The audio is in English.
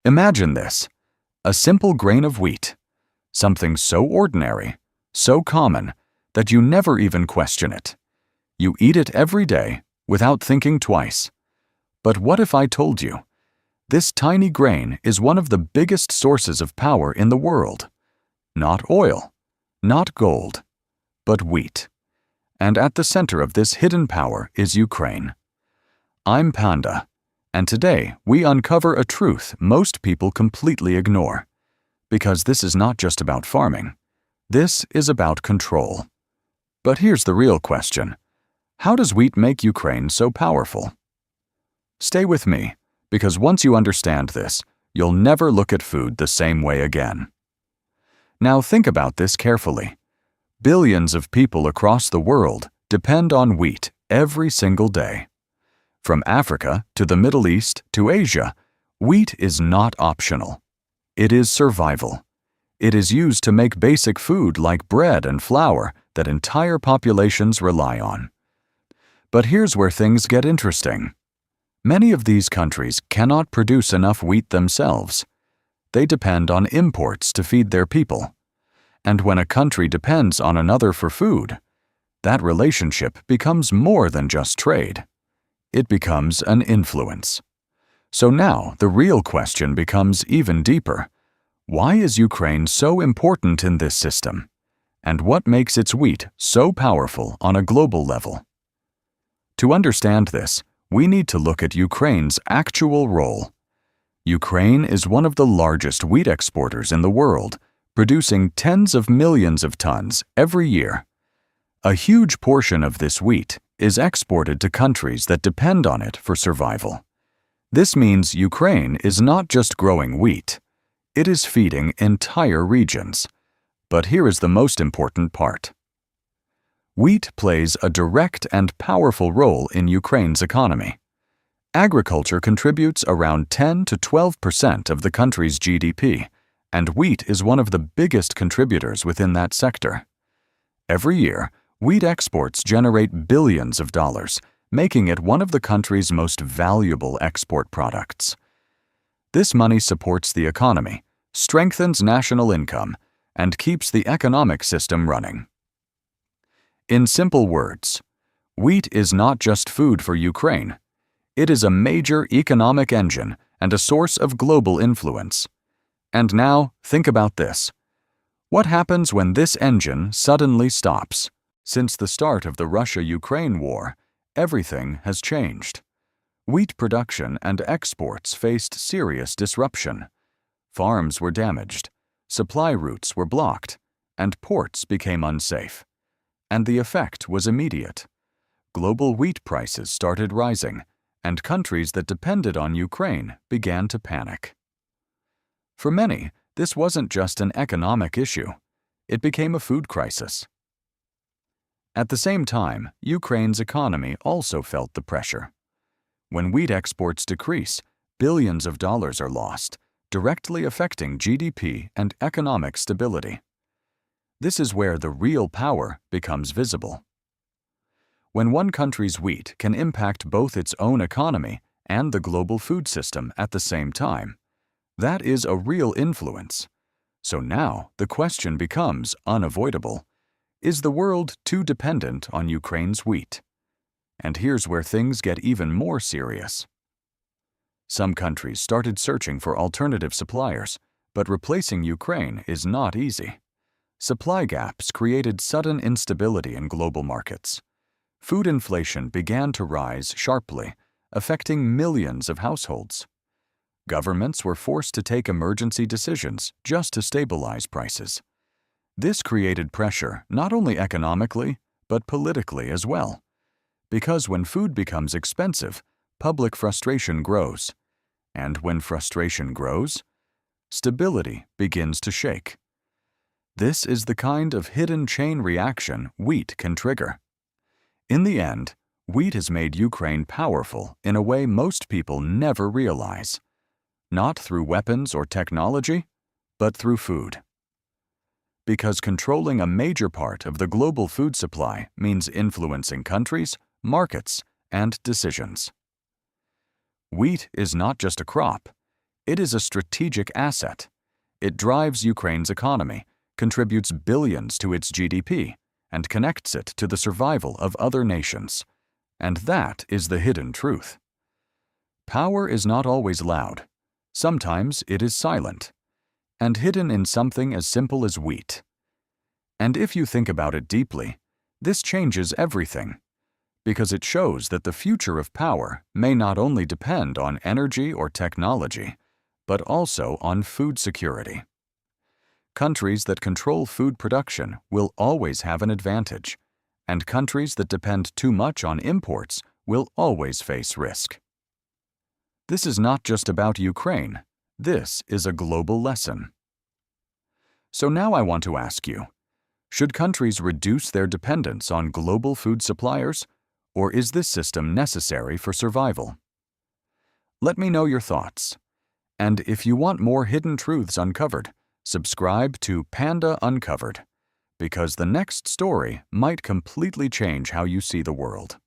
Imagine this, a simple grain of wheat, something so ordinary, so common, that you never even question it. You eat it every day without thinking twice. But what if I told you, this tiny grain is one of the biggest sources of power in the world? Not oil, not gold, but wheat. And at the center of this hidden power is Ukraine. I'm Panda, and today we uncover a truth most people completely ignore. Because this is not just about farming. This is about control. But here's the real question. How does wheat make Ukraine so powerful? Stay with me, because once you understand this, you'll never look at food the same way again. Now think about this carefully. Billions of people across the world depend on wheat every single day. From Africa to the Middle East to Asia, wheat is not optional. It is survival. It is used to make basic food like bread and flour that entire populations rely on. But here's where things get interesting. Many of these countries cannot produce enough wheat themselves. They depend on imports to feed their people. And when a country depends on another for food, that relationship becomes more than just trade. It becomes an influence. So now the real question becomes even deeper. Why is Ukraine so important in this system? And what makes its wheat so powerful on a global level? To understand this, we need to look at Ukraine's actual role. Ukraine is one of the largest wheat exporters in the world, producing tens of millions of tons every year. A huge portion of this wheat is exported to countries that depend on it for survival. This means Ukraine is not just growing wheat, it is feeding entire regions. But here is the most important part. Wheat plays a direct and powerful role in Ukraine's economy. Agriculture contributes around 10 to 12% of the country's GDP, and wheat is one of the biggest contributors within that sector. Every year, wheat exports generate billions of dollars, making it one of the country's most valuable export products. This money supports the economy, strengthens national income, and keeps the economic system running. In simple words, wheat is not just food for Ukraine. It is a major economic engine and a source of global influence. And now, think about this. What happens when this engine suddenly stops? Since the start of the Russia-Ukraine war, everything has changed. Wheat production and exports faced serious disruption. Farms were damaged, supply routes were blocked, and ports became unsafe. And the effect was immediate. Global wheat prices started rising, and countries that depended on Ukraine began to panic. For many, this wasn't just an economic issue. It became a food crisis. At the same time, Ukraine's economy also felt the pressure. When wheat exports decrease, billions of dollars are lost, directly affecting GDP and economic stability. This is where the real power becomes visible. When one country's wheat can impact both its own economy and the global food system at the same time, that is a real influence. So now the question becomes unavoidable. Is the world too dependent on Ukraine's wheat? And here's where things get even more serious. Some countries started searching for alternative suppliers, but replacing Ukraine is not easy. Supply gaps created sudden instability in global markets. Food inflation began to rise sharply, affecting millions of households. Governments were forced to take emergency decisions just to stabilize prices. This created pressure not only economically, but politically as well. Because when food becomes expensive, public frustration grows. And when frustration grows, stability begins to shake. This is the kind of hidden chain reaction wheat can trigger. In the end, wheat has made Ukraine powerful in a way most people never realize. Not through weapons or technology, but through food. Because controlling a major part of the global food supply means influencing countries, markets, and decisions. Wheat is not just a crop. It is a strategic asset. It drives Ukraine's economy, contributes billions to its GDP, and connects it to the survival of other nations. And that is the hidden truth. Power is not always loud. Sometimes it is silent, and hidden in something as simple as wheat. And if you think about it deeply, this changes everything, because it shows that the future of power may not only depend on energy or technology, but also on food security. Countries that control food production will always have an advantage, and countries that depend too much on imports will always face risk. This is not just about Ukraine. This is a global lesson. So now I want to ask you, should countries reduce their dependence on global food suppliers, or is this system necessary for survival? Let me know your thoughts. And if you want more hidden truths uncovered, subscribe to Panda Uncovered, because the next story might completely change how you see the world.